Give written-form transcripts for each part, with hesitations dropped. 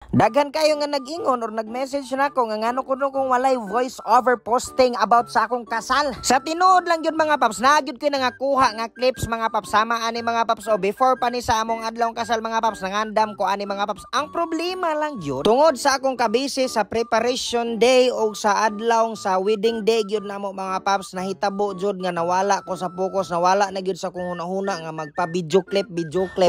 Daghan kayo nga nag-ingon or nag-message na ako nga ngano kuno kung walay voice over posting about sa akong kasal. Sa tinuod lang yun mga paps, nagyod ko na nga kuha nga clips mga paps, sama ani mga paps, o before pa ni sa among adlawng kasal mga paps, nangandam ko ani mga paps. Ang problema lang yun, tungod sa akong kabisi sa preparation day o sa adlawng sa wedding day yun namo mga paps, nahitabo jud nga nawala ko sa focus, nawala na gyud sa kung huna-huna nga magpa video clip.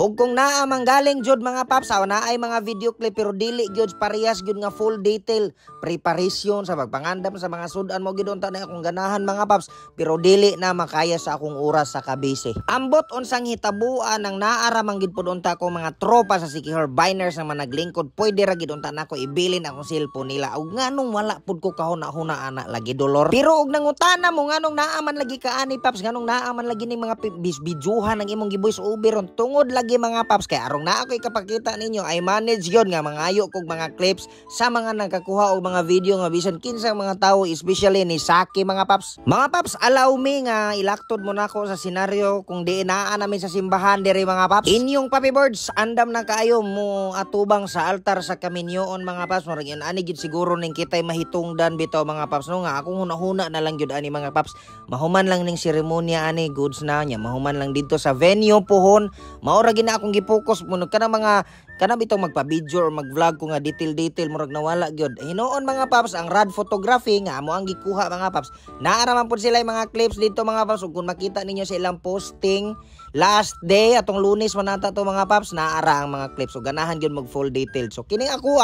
Ug kung naa manggaling jud mga paps, aw naay mga video clip pero dili gyud parehas gyud nga full detail preparation sa pagpangandam sa mga sudan mo gid unta na akong ganahan mga paps, pero dili na makaya sa akong oras sa kabisi. Ambot unsang hitabuan nang naara man gid pud unta ko mga tropa sa Sikihor Biners nga managlingkod, pwede ra gid unta nako ibilin akong cellphone nila. Ug nganong wala pud ko kahuna-huna ana lagi dolor. Pero ug nangutana mo nganong naa man lagi ka ani paps, nganong naa man lagi ning mga videohan ng imong gi-voice over tungod lagi mga paps, kay arong naa ko ikapakita ninyo ay manage yon nga mangayo kog mga clips sa mga nagkakuha og mga video nga bisan kinsang mga tawo, especially ni Saki mga paps. Mga paps, allow me nga ilaktod mo nako sa senaryo kung di naa namin sa simbahan diri mga paps. Inyong papi birds, andam na kayo mo atubang sa altar sa kaminyoon mga paps. Murag yan ani gid siguro ning kitay mahitungdan bitaw mga paps, no nga akong hunahuna na lang gyud ani mga paps. Mahuman lang ning seremonya ani goods na nya, mahuman lang dito sa venue pohon. Maura gina akong gipokus mo kana mga kana bitong magpa-video or mag-vlog ko nga detail murag nawala gyud. Hinoon mga paps ang rad photography nga amo ang gikuha mga paps. Naara man pud sila mga clips dito mga paps, ug kung makita ninyo sa ilang posting last day atong Lunes man nata to mga paps, naara ang mga clips. So ganahan gyud mag full detail. So kining ako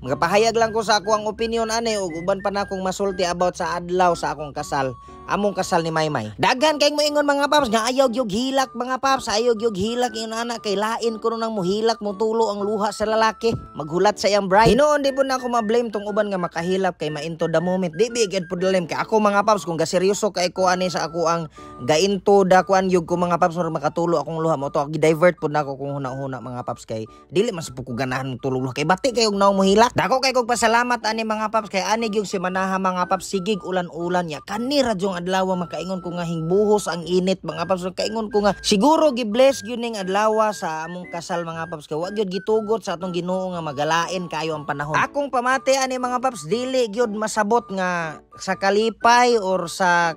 magapahayag lang ko sa ako ang opinion ani, ug uban pa na akong masulti about sa adlaw sa akong kasal. Among kasal ni Maymay. Daghan kay mo ingon mga paps nga ayaw gyud hilak mga paps, ayaw gyud hilak yung anak kay lain kuno nang muhilak mo tulo ang luha sa lalaki, maghulat sa iyang bride. Hinoon di po na ako ma-blame tong uban nga makahilap kay ma-into the moment. Di bigid po dalim kay ako mga paps, kung gaseryoso kay ko ani sa ako ang ga-into da kuan yug ko mga paps, or makatulo akong luha mo to, gi-divert po na ako kung huna-huna mga paps, kay dili mas po ko ganahan tulog luha kay bati kay og naw mo hilak. Dako kay kog pasalamat ani mga paps, kay ani gyud si manaha mga paps, sigig ulan-ulan ya kanira jong adlaw makaingon ko nga hingbuhos ang init mga paps. Kaingon ko nga siguro gi-bless gyud ning adlaw sa among kasal mga paps, kay wa gyud gitugot sa atong Ginoo nga magalain kayo ang panahon. Akong pamati ani mga paps, dili gyud masabot nga sa kalipay or sa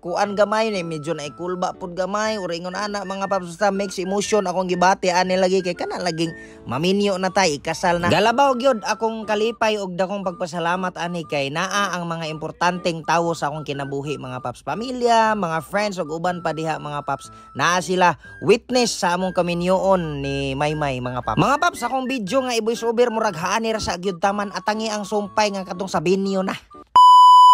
kuan gamay ni medyo na ikulba pud gamay or ingon ana mga paps, sa mix emotion akong gibati ani lagi kay kana laging maminyo na tay ikasal na. Galabaw gyud akong kalipay og dakong pagpasalamat ani kay naa ang mga importanteng tawo sa akong kinabuhi mga paps, pamilya, mga friends ug uban pa diha mga paps, naa sila witness sa among kaminyoon ni Maymay mga paps. Mga paps, akong video nga i-voice over murag haani ra sa gyud taman atangi ang sumpay nga katong sa binyo na.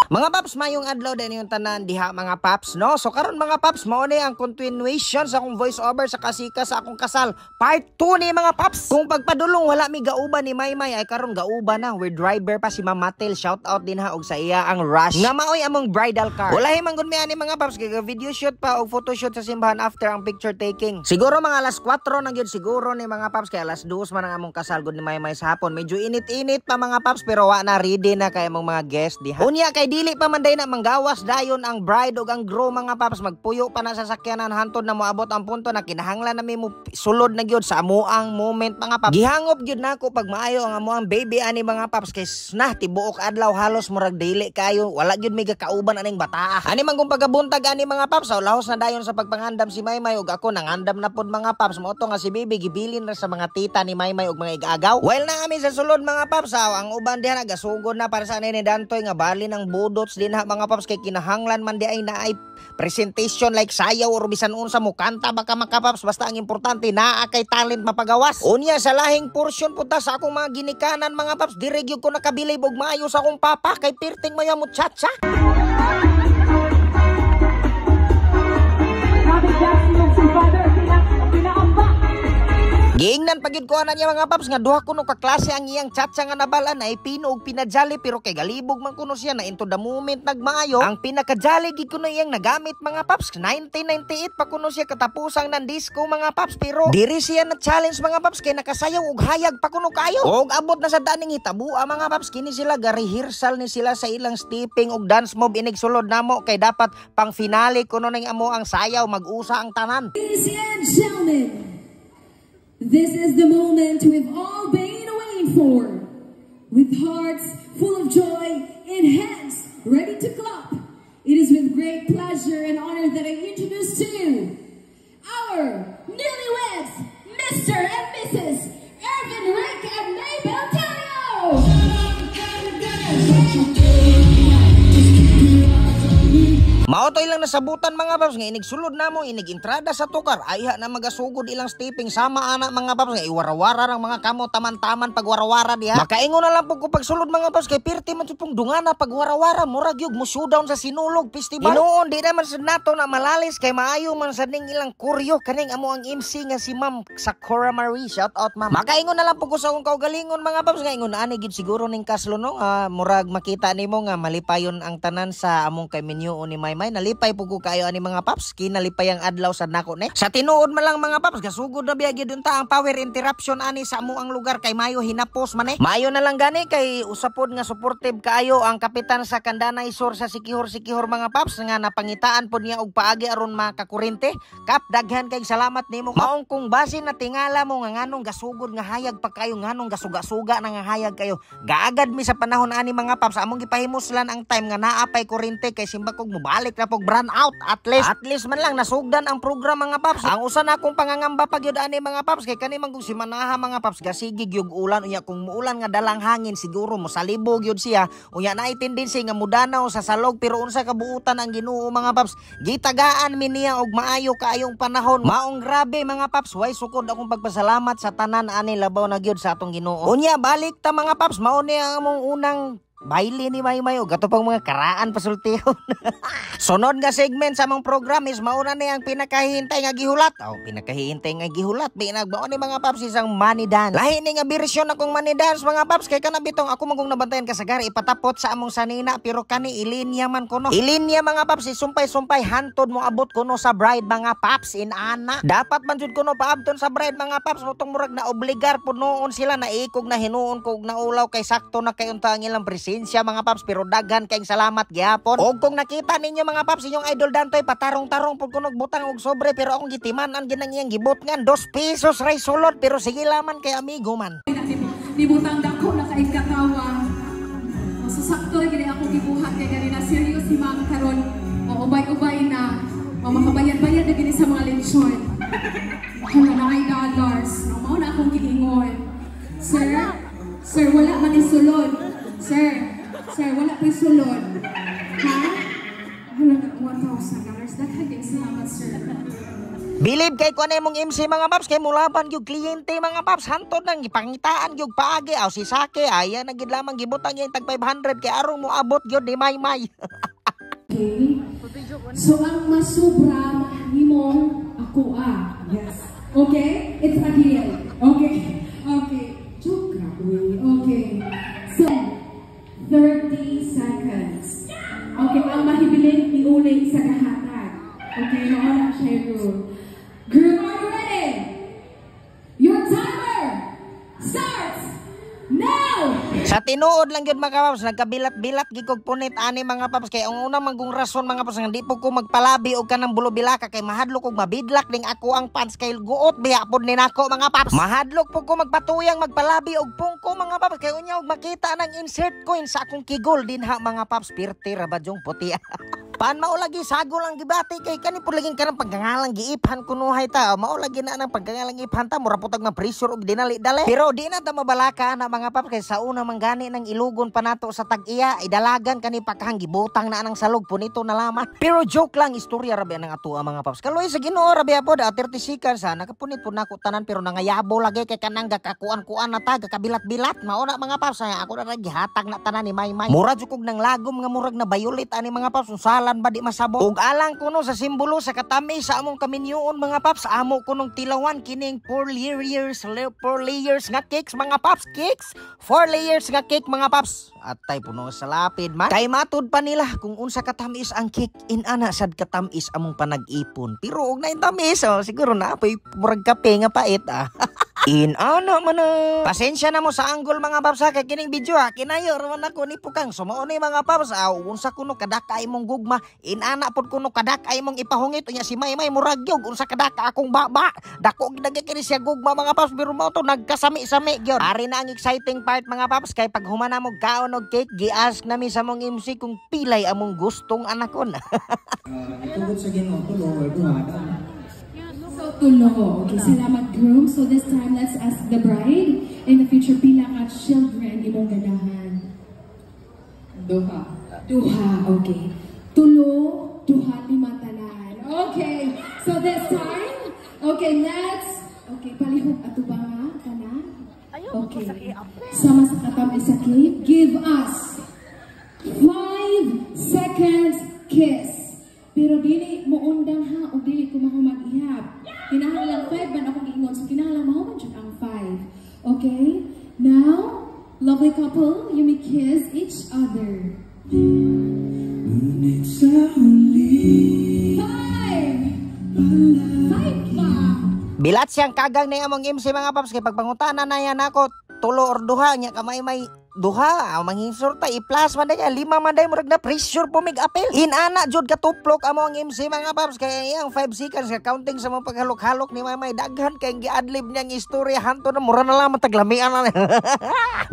Mga paps, mayong adlaw din yung tanan diha mga paps, no? So karon mga paps, mao ni ang continuation sa akong voice over sa kasika sa akong kasal part 2 ni mga paps. Kung pagpadulong wala mi gauban ni Maymay ay karon gauban na, with driver pa si Ma'am Matel, shout out din ha og sa iya ang Rush nga maoy among bridal car. Wala man gud mi ani mga paps, kay video shoot pa og photo shoot sa simbahan after ang picture taking. Siguro mga alas 4 na gyud siguro ni mga paps, kay alas 2 man ang among kasal gud ni Maymay sa hapon. Medyo init-init pa mga paps, pero wa na ready na kay among mga guest diha. Unya kay dili pa man day na manggawas dayon ang bride ug ang groom mga paps, magpuyo pa na sa sakyanan hantod na moabot ang punto na kinahanglan na mo sulod na gyud sa amuang moment mga paps. Gihangop gyud nako pag maayo ang amuang baby ani mga paps, kay nah tibuok adlaw halos murag dili kayo, wala gyud may gakauban aning bataa. Ani man kung pagabuntag ani mga paps, lahos na dayon sa pagpangandam si Maymay ug ako nangandam na pod mga paps. Mo to nga si baby gibilin ra sa mga tita ni Maymay ug mga igagaw. While na kami sa sulod mga paps, ang uban diha nagasugod na para sa ni Dantoy nga bali ng budots din ha mga paps, kay kinahanglan man di ay naay presentation like sayaw or bisan unsa mo kanta baka makapaps, basta ang importante naa kay talent mapagawas. Unya sa lahing portion punta sa akong mga ginikanan mga paps, dire gyud ko nakabilib og maayo sa akong papa kay perting maya muchacha. Giingnan pagyud ko ana niya mga paps nga duha kuno ka klase ang iyang chatsa nga nabalan ay pino ug pinajali, pero kay galibog man kuno siya na into the moment nagmaayo. Ang pinakajali gid kuno iyang nagamit mga paps, 1998 pa kuno siya katapusang ng disco mga paps, pero diri siya na challenge mga paps kay nakasayaw ug hayag pa kuno kayo. Og abot na sa daning hitabua mga paps, kini sila ga rehearsal ni sila sa ilang stepping ug dance move inig sulod namo kay dapat pang finale kuno ning amo ang sayaw mag-usa ang tanan. Ladies and gentlemen, this is the moment we've all been waiting looking for. With hearts full of joy and hands ready to clap, it is with great pleasure and honor that I introduce to you our newlyweds, Mr. and Mrs. Irvin, Rick, and Mabel Telio! Maotoy lang nasabutan mga paps nga inigsulod na mo inig-entrada sa tukar ayha na magasugod ilang stepping sama ana mga paps nga iwarawara ng mga kamo taman-taman pagwarawara diha. Makaingon na lang pug ko pagsulod mga paps kay pirti man jud pong dungana pagwarawara murag yug mo showdown sa Sinulog Festival. Hinuon di naman sad nato na malalis kay maayo man sad ning ilang kuryo kaning amo ang MC nga si Ma'am Sakura Marie, shout out ma'am. Makaingon na lang pug ko sa akong kaugalingon mga paps nga ingon ani gid siguro ning kaslo no murag makita nimo nga malipayon ang tanan sa among kay menu ni may nalipay po ko kayo ani mga paps kinalipay ang adlaw sad nako ne sa tinuod man lang mga paps gasugod na biya gyud unta ang power interruption ani sa amo ang lugar kay mayo hinapos man mayo na lang gani kay usapod nga supportive kaayo ang kapitan sa Kandanay Sur sa Sikihor mga paps nga napangitaan pod niya og paagi aron makakurente kap daghan kay salamat nimo maong kung base na tingala mo nga nganong gasugod nga hayag pa kayo nganong gasuga-suga na nga hayag kayo gaagad mi sa panahon ani mga paps among gipahimoslan ang time nga naapay kurente kay simba kog mobalik na pog brand out at least man lang nasugdan ang program mga paps. Ang usa na akong pangangamba pag yun ani mga paps kay kani man kung si manaha mga paps gasigig yung ulan unya kung muulan nga dalang hangin siguro mo salibog yun siya unya na tendency nga mudanaw sa salog pero unsa kabuutan ang Ginoo mga paps gitagaan mi niya og maayo kaayong panahon maong grabe mga paps way sukod akong pagpasalamat sa tanan ani labaw na gyud sa atong Ginoo unya balik ta mga paps mao ni ang among unang baile ni Maymay o gato pang mga karaan pasultihon. Sunod nga segment sa among program is mauna ni ang pinakahihintay nga gihulat. Pinakahihintay nga gihulat. Binagbaon ni mga paps isang money dance. Lahi ni nga bersyon akong money dance mga paps kay kanabitong ako magong nabantayan kasagari ipatapot sa among sanina pero kani ilinya man kuno. Ilinya mga paps isumpay-sumpay hantod mo abot kuno sa bride mga paps in ana. Dapat man jud kuno paabton sa bride mga paps motong murag na obligar pud noon sila na ikog na hinuon kog naulaw kay sakto na kay unta ang ilang presensya mga paps pero daghan kayong salamat gyapon. Og kung nakita ninyo mga paps inyong idol Dantoy patarong-tarong pud kunog butang og sobre pero akong gitiman-an ginang iyang gibot nga 2 pesos ray sulod pero sige laman kay amigo man. Nibutang dako na kay katawa. Susakto ra gid ako gibuhat kay ganina serious si ma'am karon. O ubay-ubay na. O makabayad-bayad na gini sa mga lechon. Hala na ay dollars. Mao na akong giingon. Sir, wala man isulod. Sir, wala pa sulod. Ha? Hala na $1,000. Daghang salamat, sir. Bilib kay kuan mong MC mga paps kay mulaban gyud kliyente mga paps hantod nang gipangitaan gyud paagi aw si Sake aya na gid lamang gibutang yung tag 500 kay arong mo abot gyud ni Maymay. Okay. So ang masubra nimo ako yes. Okay? It's a deal. Okay. Joke ra okay. So 30 seconds. Okay, ang mahibilin iulit sa kahatag. Okay, naona siya rule. Group, are you ready? Your timer starts now! Sa tinuod lang yun mga paps, nagkabilat-bilat gikog punit ani mga paps kay ang unang manggong rason mga paps nga di po ko magpalabi og kanang bulobilaka kay mahadlok og mabidlak ning ako ang pants kay guot biya pod ni nako mga paps. Mahadlok po ko magpatuyang magpalabi og pungko mga paps kay unya og makita nang insert coin sa akong kigol dinha mga paps pirti ra ba jong puti. Paan maulagi sagol ang gibati kay kani pud laging kanang paggangalang giiphan kunuhay ta maulagi na nang paggangalang giiphan ta mura putag nga pressure og dinali dali pero di na ta mabalaka na mga paps kay sa una manggani nang ilugon pa nato sa tag-iya idalagan kani pakahang gibutang na anang salog punito na laman pero joke lang istorya ra ba nang atua mga paps kaloy sa Ginoo ra ba pod 30 seconds nakapunit pud nako tanan pero nangayabo lagi kay kanang gakakuan-kuan na ta gakabilat-bilat mao na mga paps ako na gihatag na tanan ni Maymay mura jud kog nang lagom nga murag na violet ani mga paps usalan ba di masabot ug alang kuno sa simbolo sa katamis sa among kaminyoon mga paps amo kunong tilawan kining 4 layers nga cakes mga paps cakes 4 layers nga cake mga paps atay puno sa lapid man kay matud pa nila kung unsa katamis ang cake in ana sad katamis among panag-ipon pero og na tamis siguro na apoy murag kape nga pait Inana man na. Pasensya na mo sa angle mga paps ha, kay kining video ha. Kinayo raman ako ni Pukang. Sumao ni mga paps. Unsa kuno kadaka imong gugma. Inana pod kuno kadaka imong ipahungit. Unya si Maymay muragyog. Unsa kadaka akong baba. Dako gidagi kini siya gugma mga paps. Pero mo to nagkasami-sami gyud. Ari na ang exciting part mga paps. Kay pag humana mo kaon og cake, gi-ask nami sa mong MC kung pilay among gustong anakon. Tungkol sa Ginoo, tulo or duha. So, tulo. Okay, salamat groom. So this time, let's ask the bride. In the future, pila ka children imong ganahan? Duha. Duha, okay. Tulo, duha, lima tanan. Okay, so this time, okay, palihog ato ba nga, tanan? Okay, sama sa katam isa clip, give us 5 seconds kiss. Pero dili mo undang ha, o dili ko mag-ihap. Kinahanglan 5 man akong giingon, so kinahanglan mahuman siya ang 5. Okay? Now, lovely couple, you may kiss each other. 5! Pa! Bilat siyang kagang na among MC mga paps. Kay pagpangutana na yan ako, tulo or duha niya kamay may duha, manghinsurta i-plus man day, 5 man day murag na pressure po mig apel. Inana jud ka tuplok amo ang MC mga paps kay iyang 5 seconds ka counting sa mga paghalok-halok ni Maymay daghan kay gi-adlib niyang istorya hanto na mura na lang mataglamian na.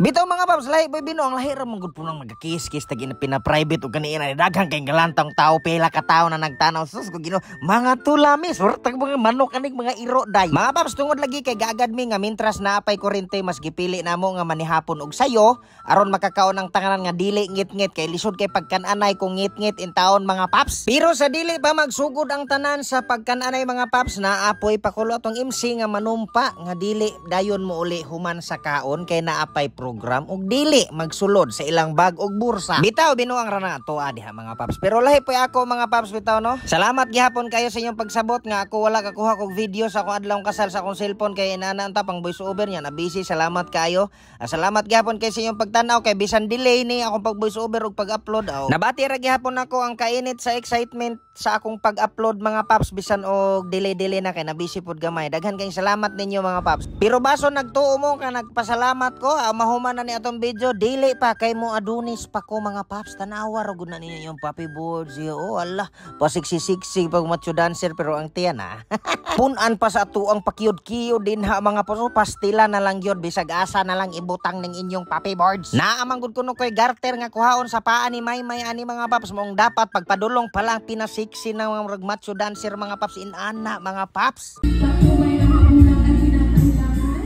Bitaw mga paps, lahi boy Bino ang lahi ra mong gud punang magkiss-kiss tag pina-private ug kaniina daghan kay galantang tao pila ka tawo na nagtanaw sus ko Ginoo mga tulamis or tag mga manok kanig mga iro day. Mga paps tungod lagi kay gaagad mi nga mintras naapay kurente mas gipili namo nga manihapon og sayo aron makakaon ang tanganan nga dili ngit-ngit kay lisod kay pagkananay kung ngit-ngit in taon mga paps. Pero sa dili pa magsugod ang tanan sa pagkananay mga paps, naapoy pakulo atong MC nga manumpa nga dili dayon mo uli human sa kaon kay naapay program ug dili magsulod sa ilang bag ug bursa. Bitaw binuang ra na ato diha mga paps. Pero lahi poy ako mga paps bitaw no. Salamat gihapon kayo sa inyong pagsabot nga ako wala kakuha kog video sa akong adlawng kasal sa akong cellphone kay inaanta pang voice over niya na busy. Salamat kayo. Salamat gihapon kay sa inyong tanaw kay bisan delay ni akong pag voice over ug pag-upload. Nabati ra gihapon ako ang kainit sa excitement sa akong pag-upload mga paps bisan og delay na kay nabisi pod gamay. Daghan kayong salamat ninyo mga paps. Pero baso nagtuo mo ka nagpasalamat ko, mahuman na ni atong video dili pa kay mo adunis pa ko mga paps. Tanawa ra gud na ninyo yung Papi Boards. Oh Allah, pasiksi-siksi pag macho dancer pero ang tiyan ha. Punan pa sa ato ang pakyod-kiyod din ha mga paps. Pastila na lang yun bisag asa na lang ibutang ning inyong Papi Boards. Naamang gud kuno koy garter nga kuhaon sa paa ni Maymay ani mga paps mong dapat pagpadulong pa lang pinasiksi ng mga murag macho dancer mga paps inana mga paps. Patuloy na magulang ang kinakailangan.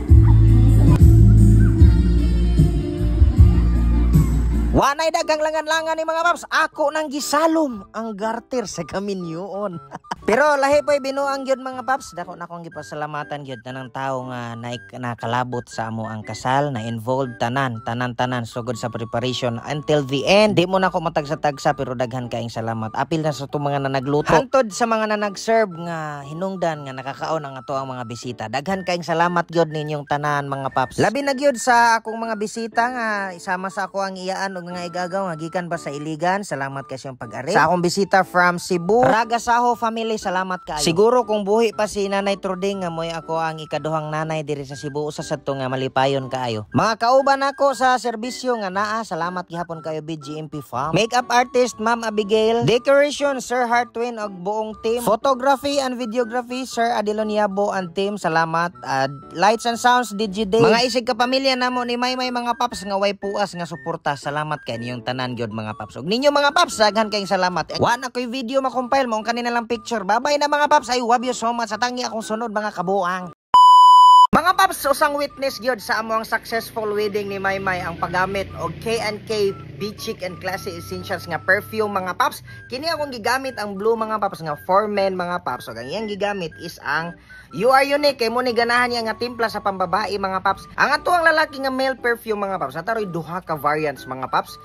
Wanay dagang langan-langan ni mga paps. Ako nang gisalom ang garter sa kaminyoon. Pero lahi po'y binuang yun mga paps. Dako na akong gipasalamatan yun tanang tao nga nakalabot sa amo ang kasal, na involved tanan sugod sa preparation until the end. Di mo na ako matagsa-tagsa pero daghan kaing salamat. Apil na sa itong mga nanagluto. Hantod sa mga nanag-serve nga hinungdan nga nakakaon ang ato ang mga bisita. Daghan kaing salamat yun ninyong tanan mga paps. Labi na yun sa akong mga bisita nga isama sa ako ang iyaan o nga igagaw nga gikan ba sa Iligan. Salamat kasi yung pag-ari. Sa akong bisita from Cebu, Ragasaho family, salamat kaayo. Siguro kung buhi pa si Nanay Truding nga moy ako ang ikaduhang nanay diri sa Cebu, usa sa to nga malipayon kaayo. Mga kauban ako sa serbisyo nga naa, salamat gihapon kayo BGMP Farm. Makeup artist Ma'am Abigail, decoration Sir Hartwin og buong team, photography and videography Sir Adelon Yabo and team, salamat. Lights and sounds DJ Day. Mga isig ka pamilya namo ni Maymay mga paps nga way puas nga suporta, salamat kay ninyong tanan gyud mga paps. Og ninyo mga paps daghan kayong salamat. Wa na koy video makompile mo ang kanina lang picture. Babay na mga paps. I love you so much. Sa tangi akong sunod mga kabuang. Mga paps, usang witness gyud sa among successful wedding ni Maymay ang paggamit og K&K Beachik and Classy Essentials nga perfume mga paps. Kini akong gigamit ang blue mga paps nga for men mga paps. So ang iyang gigamit is ang You Are Unique. Kay mo ni ganahan niya nga timpla sa pambabae mga paps. Ang ato ang lalaki nga male perfume mga paps. Nataroy duha ka variants mga paps.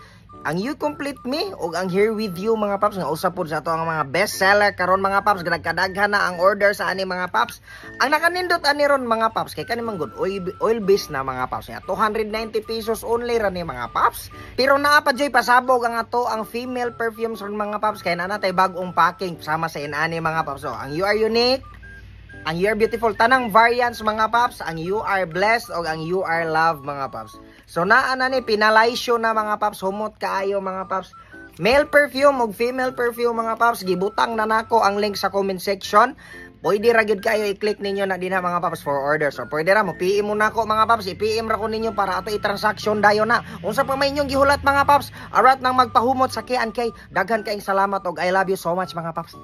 Ang You Complete Me ug ang Here With You mga paps nga usa pod sa ato ang mga best seller karon mga paps. Nagkadaghan na ang order sa ani mga paps. Ang nakanindot ani ron mga paps kay kani man good oil based na mga paps. 290 pesos only ra ni mga paps. Pero naa pa joy pasabog ang ato ang female perfumes ron mga paps kay naa tay bag-ong packing sama sa inani mga paps. So ang You Are Unique, Ang You Are Beautiful, tanang variants mga paps, ang You Are Blessed o ang You Are Loved mga paps. So naa na ni pinalaysyo na mga paps, humot kaayo mga paps. Male perfume o female perfume mga paps, gibutang na nako ang link sa comment section. Pwede ra gyud kayo i-click ninyo na dinha mga paps for order. So pwede ra mo PM mo nako mga paps, i-PM ra ko ninyo para ato i-transaction dayon na. Unsa pa may inyong gihulat mga paps, arat nang magpahumot sa K&K. Daghan kaayong salamat og I love you so much mga paps.